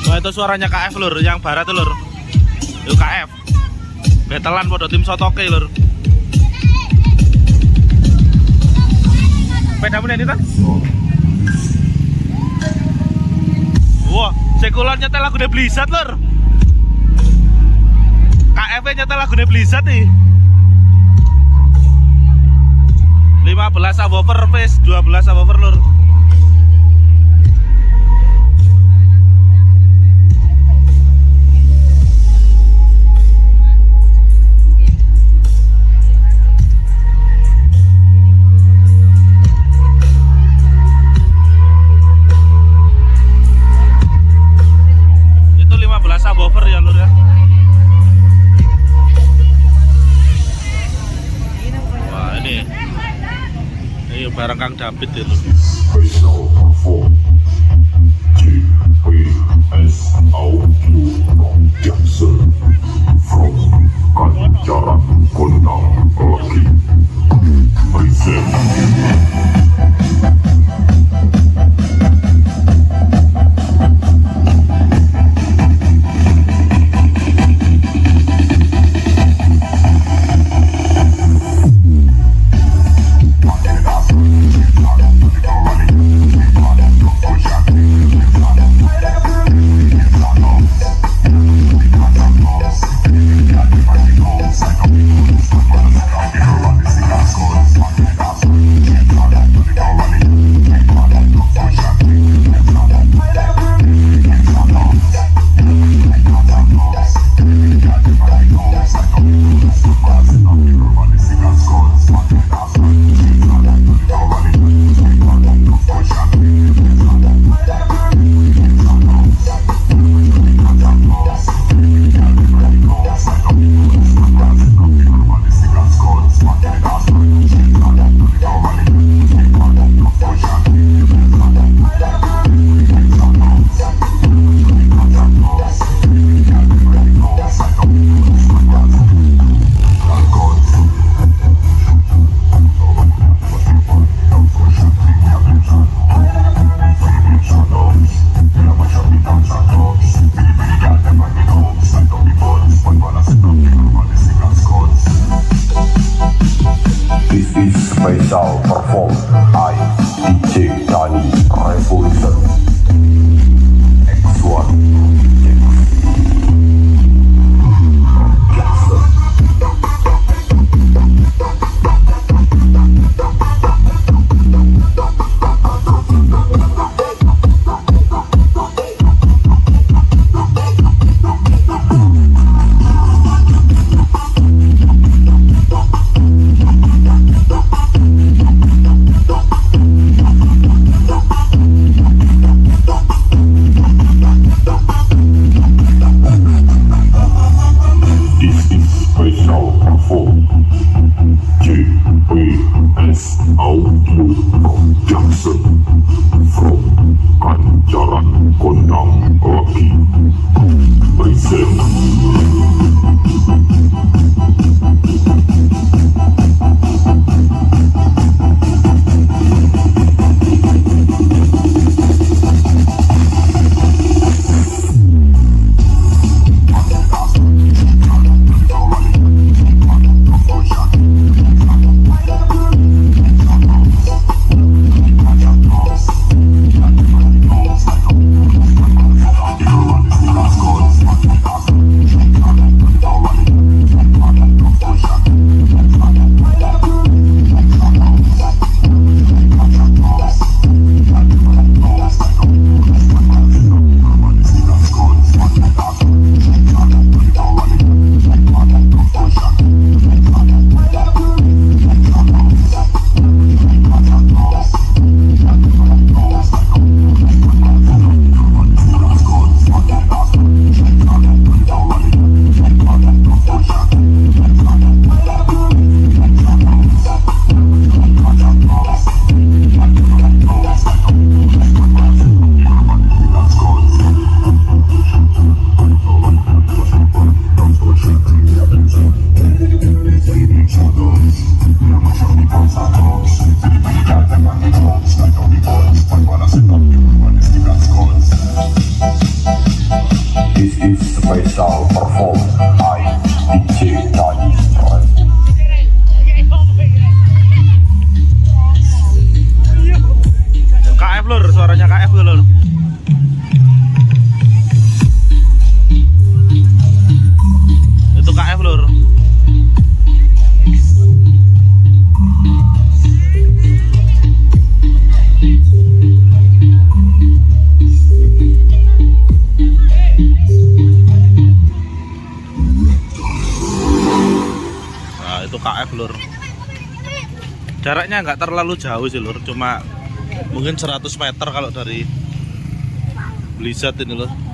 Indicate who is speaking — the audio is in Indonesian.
Speaker 1: Wah, itu suaranya KF lur, yang barat tuh lur. Itu KF. Betelan podo tim sotoke lur. Pedamu ini kan? Wah, sekulon nyetel lagu Blizzard lur. KF nyetel lagu Blizzard nih. 15 subwoofer face, 12 subwoofer lur. Itu 15 subwoofer ya lur ya. Wah, ini barang Kang David itu.
Speaker 2: Special perform GPS audio non-Jackson from Kancaran Kondang Laki present. special perform by DJ Jangan.
Speaker 1: KF lur, suaranya KF tuh lur. Itu KF lur. Nah, itu KF lur. Jaraknya nggak terlalu jauh sih lur, cuma mungkin 100 meter kalau dari Blizzard ini lur.